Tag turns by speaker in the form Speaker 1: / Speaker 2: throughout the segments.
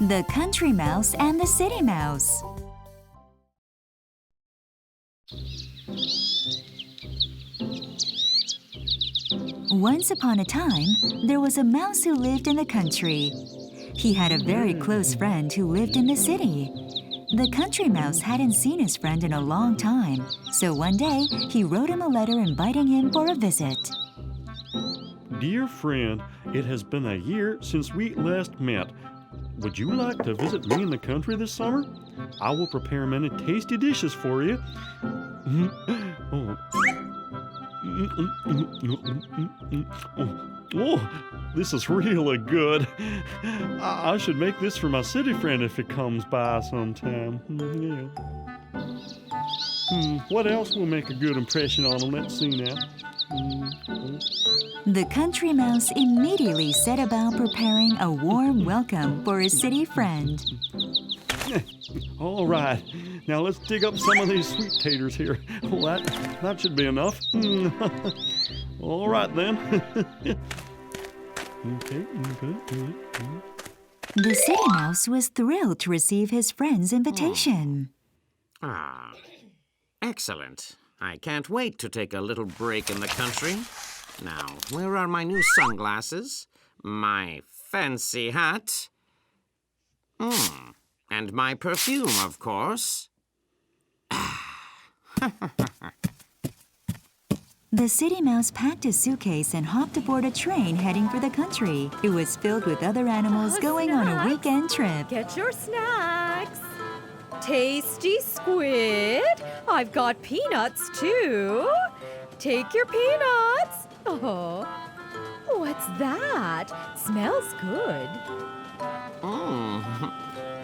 Speaker 1: The Country Mouse and the City Mouse. Once upon a time, there was a mouse who lived in the country. He had a very close friend who lived in the city. The country mouse hadn't seen his friend in a long time, so one day he wrote him a letter inviting him for a visit.
Speaker 2: Dear friend, it has been a year since we last met. Would you like to visit me in the country this summer? I will prepare many tasty dishes for you. Oh, this is really good. I should make this for my city friend if he comes by sometime. What else will make a good impression on him? Let's see now.
Speaker 1: The country mouse immediately set about preparing a warm welcome for his city friend.
Speaker 2: All right, now let's dig up some of these sweet taters here. Well, that should be enough. All right then. Okay.
Speaker 1: The city mouse was thrilled to receive his friend's invitation.
Speaker 3: Ah, excellent. I can't wait to take a little break in the country. Now, where are my new sunglasses? My fancy hat? And my perfume, of course.
Speaker 1: The city mouse packed his suitcase and hopped aboard a train heading for the country. It was filled with other animals going on a weekend trip.
Speaker 4: Get your snacks. Tasty squid. I've got peanuts, too. Take your peanuts. Oh, what's that? Smells good.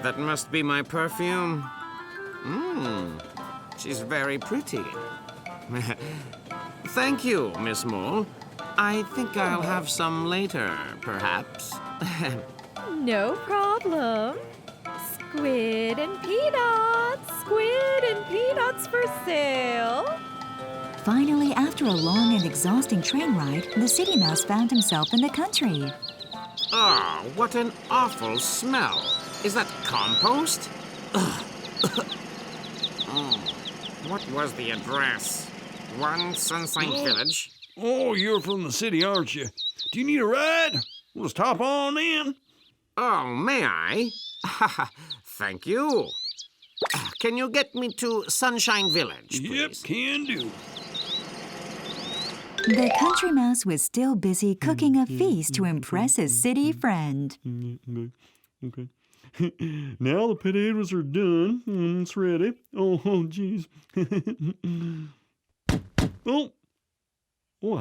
Speaker 3: That must be my perfume. She's very pretty. Thank you, Miss Mole. I think I'll have some later, perhaps.
Speaker 4: No problem. Squid and peanuts. Squid and peanuts for sale.
Speaker 1: Finally, after a long and exhausting train ride, the city mouse found himself in the country.
Speaker 3: Oh, what an awful smell. Is that compost? What was the address? One Sunshine Village?
Speaker 2: Oh, you're from the city, aren't you? Do you need a ride? We'll just hop on in.
Speaker 3: Oh, may I? Thank you. Can you get me to Sunshine Village, please?
Speaker 2: Yep, can do.
Speaker 1: The country mouse was still busy cooking a feast to impress his city friend.
Speaker 2: Okay. Now the potatoes are done. It's ready. Oh, geez. Oh,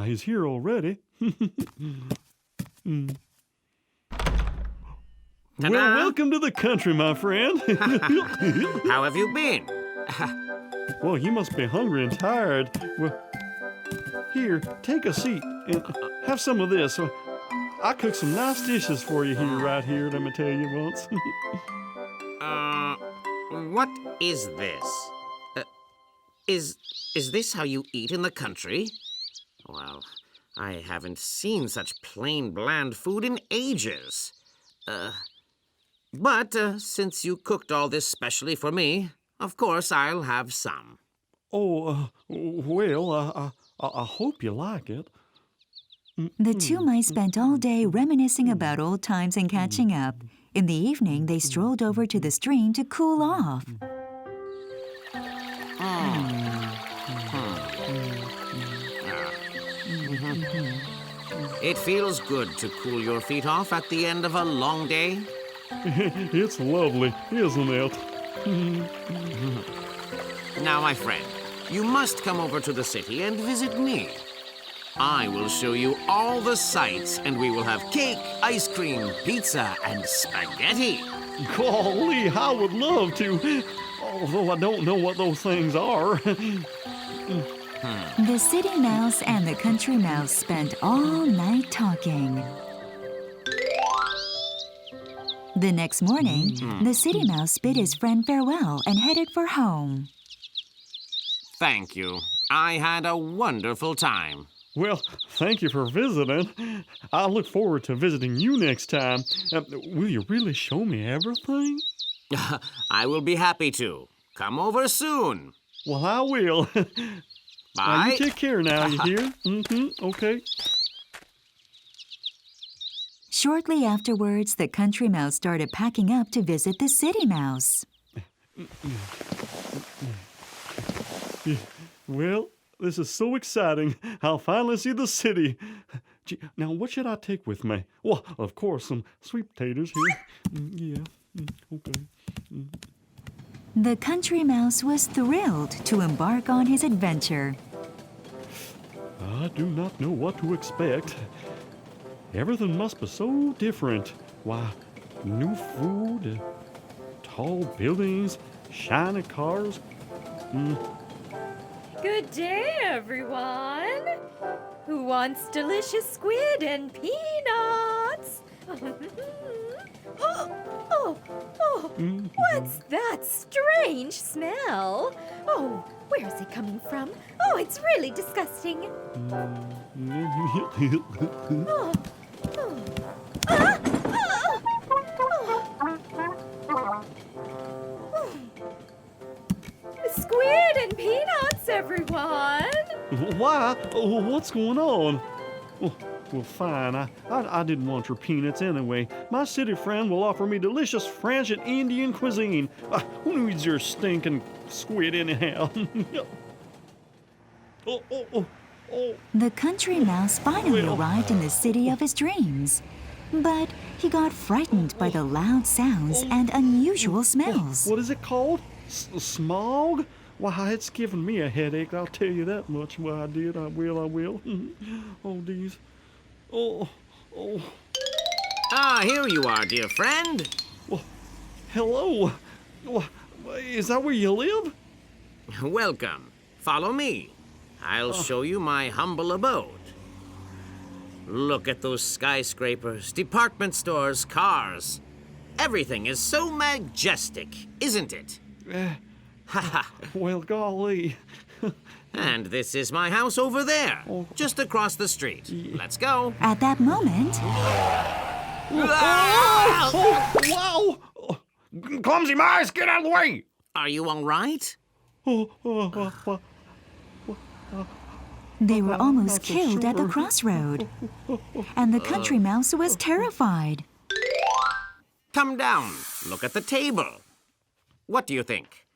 Speaker 2: he's here already. Well, welcome to the country, my friend.
Speaker 3: How have you been?
Speaker 2: Well, you must be hungry and tired. Well, here, take a seat and have some of this. I cooked some nice dishes for you here, right here, let me tell you once.
Speaker 3: What is this? Is this how you eat in the country? Well, I haven't seen such plain, bland food in ages. But since you cooked all this specially for me, of course I'll have some.
Speaker 2: Oh, well, I hope you like it.
Speaker 1: The two mice spent all day reminiscing about old times and catching up. In the evening, they strolled over to the stream to cool off.
Speaker 3: It feels good to cool your feet off at the end of a long day.
Speaker 2: It's lovely, isn't it?
Speaker 3: Now, my friend, you must come over to the city and visit me. I will show you all the sights, and we will have cake, ice cream, pizza, and spaghetti.
Speaker 2: Golly, I would love to, although I don't know what those things are.
Speaker 1: The city mouse and the country mouse spent all night talking. The next morning, the city mouse bid his friend farewell and headed for home.
Speaker 3: Thank you. I had a wonderful time.
Speaker 2: Well, thank you for visiting. I look forward to visiting you next time. Will you really show me everything?
Speaker 3: I will be happy to. Come over soon.
Speaker 2: Well, I will.
Speaker 3: Bye.
Speaker 2: You take care now, you hear? Okay.
Speaker 1: Shortly afterwards, the country mouse started packing up to visit the city mouse.
Speaker 2: Well, this is so exciting. I'll finally see the city. Gee, now, what should I take with me? Well, of course, some sweet potatoes here. Okay.
Speaker 1: The country mouse was thrilled to embark on his adventure.
Speaker 2: I do not know what to expect. Everything must be so different. Why, new food, tall buildings, shiny cars.
Speaker 4: Good day, everyone. Who wants delicious squid and peanuts? What's that strange smell? Oh, where is it coming from? Oh, it's really disgusting. Squid and peanuts, everyone.
Speaker 2: Why? What's going on? Well, fine. I didn't want your peanuts anyway. My city friend will offer me delicious French and Indian cuisine. Who needs your stinking squid anyhow?
Speaker 1: The country mouse finally arrived in the city of his dreams. But he got frightened by the loud sounds and unusual smells.
Speaker 2: What is it called? Smog? Why, it's giving me a headache, I'll tell you that much. Well, I did. I will. Oh, these. Oh.
Speaker 3: Ah, here you are, dear friend.
Speaker 2: Well, hello. Well, is that where you live?
Speaker 3: Welcome. Follow me. I'll show you my humble abode. Look at those skyscrapers, department stores, cars. Everything is so majestic, isn't it?
Speaker 2: Well, golly.
Speaker 3: And this is my house over there, just across the street. Let's go.
Speaker 1: At that moment,
Speaker 2: Wow!
Speaker 5: Clumsy mice, get out of the way!
Speaker 3: Are you all right?
Speaker 1: they were almost killed at the crossroad. And the country mouse was terrified.
Speaker 3: Come down. Look at the table. What do you think?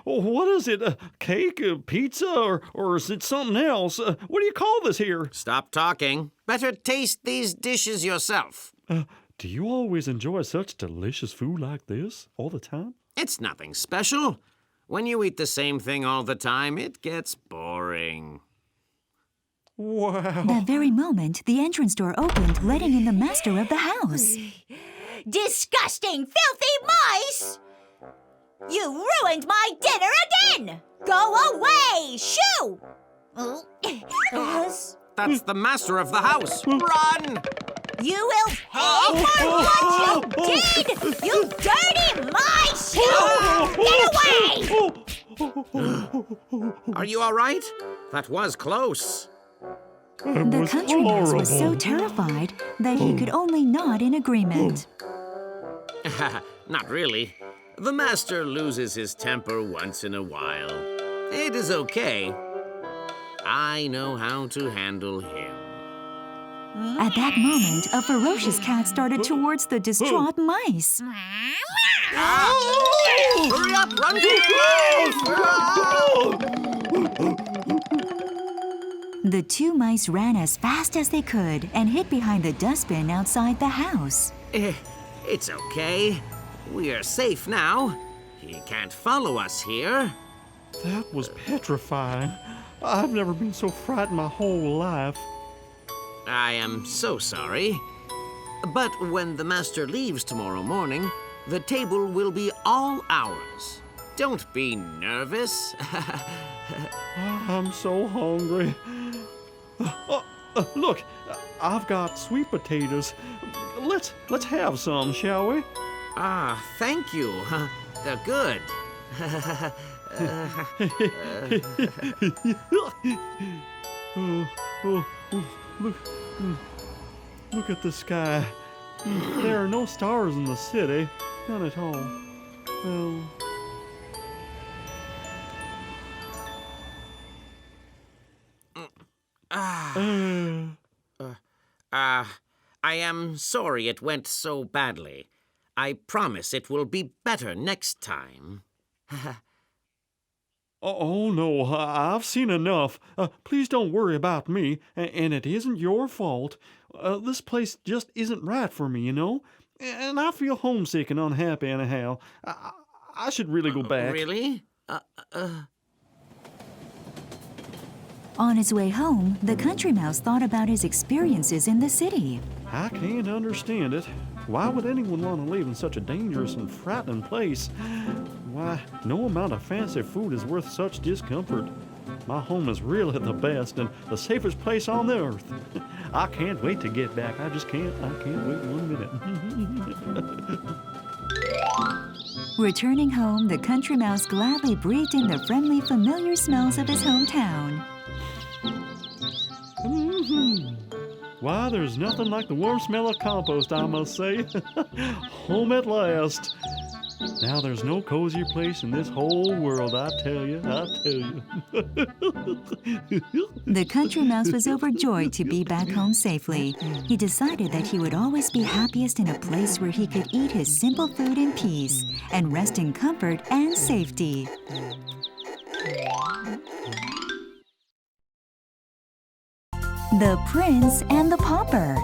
Speaker 2: What is it? Cake? Pizza? Or is it something else? What do you call this here?
Speaker 3: Stop talking. Better taste these dishes yourself.
Speaker 2: Do you always enjoy such delicious food like this all the time?
Speaker 3: It's nothing special. When you eat the same thing all the time, it gets boring.
Speaker 2: Wow.
Speaker 1: That very moment, the entrance door opened, letting in the master of the house.
Speaker 6: Disgusting, filthy mice! You ruined my dinner again! Go away! Shoo!
Speaker 3: That's the master of the house. Run!
Speaker 6: You will pay for what you did! You dirty mice! Get away!
Speaker 3: Are you all right? That was close.
Speaker 1: The country mouse was so terrified that he could only nod in agreement.
Speaker 3: Not really. The master loses his temper once in a while. It is okay. I know how to handle him.
Speaker 1: At that moment, a ferocious cat started towards the distraught mice.
Speaker 3: Hurry up! Run to
Speaker 1: The two mice ran as fast as they could and hid behind the dustbin outside the house.
Speaker 3: It's okay. We are safe now. He can't follow us here.
Speaker 2: That was petrifying. I've never been so frightened my whole life.
Speaker 3: I am so sorry. But when the master leaves tomorrow morning, the table will be all ours. Don't be nervous.
Speaker 2: I'm so hungry. Look, I've got sweet potatoes. Let's have some, shall we?
Speaker 3: Ah, thank you. They're good.
Speaker 2: Oh, oh, oh, look, look at the sky. There are no stars in the city, none at all. Oh.
Speaker 3: I am sorry it went so badly. I promise it will be better next time.
Speaker 2: Oh, no, I've seen enough. Please don't worry about me, and it isn't your fault. This place just isn't right for me, you know? And I feel homesick and unhappy anyhow. I should really go back.
Speaker 3: Really?
Speaker 1: On his way home, the country mouse thought about his experiences in the city.
Speaker 2: I can't understand it. Why would anyone want to live in such a dangerous and frightening place? Why, no amount of fancy food is worth such discomfort. My home is really the best and the safest place on the earth. I can't wait to get back. I just can't. I can't wait 1 minute.
Speaker 1: Returning home, the country mouse gladly breathed in the friendly, familiar smells of his hometown.
Speaker 2: Why, there's nothing like the warm smell of compost, I must say. Home at last. Now there's no cozier place in this whole world, I tell you, I tell you.
Speaker 1: The country mouse was overjoyed to be back home safely. He decided that he would always be happiest in a place where he could eat his simple food in peace and rest in comfort and safety. The Prince and the Pauper.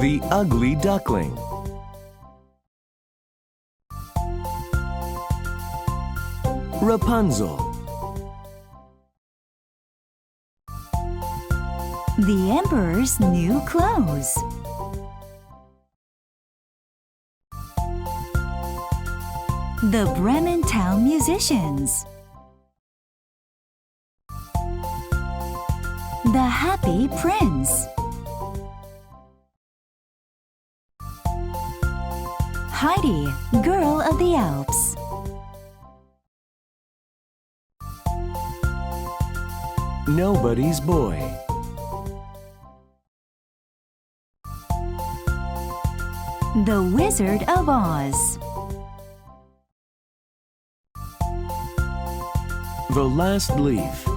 Speaker 7: The Ugly Duckling. Rapunzel.
Speaker 1: The Emperor's New Clothes. The Bremen Town Musicians. The Happy Prince. Heidi, Girl of the Alps.
Speaker 7: Nobody's Boy.
Speaker 1: The Wizard of Oz.
Speaker 7: The Last Leaf.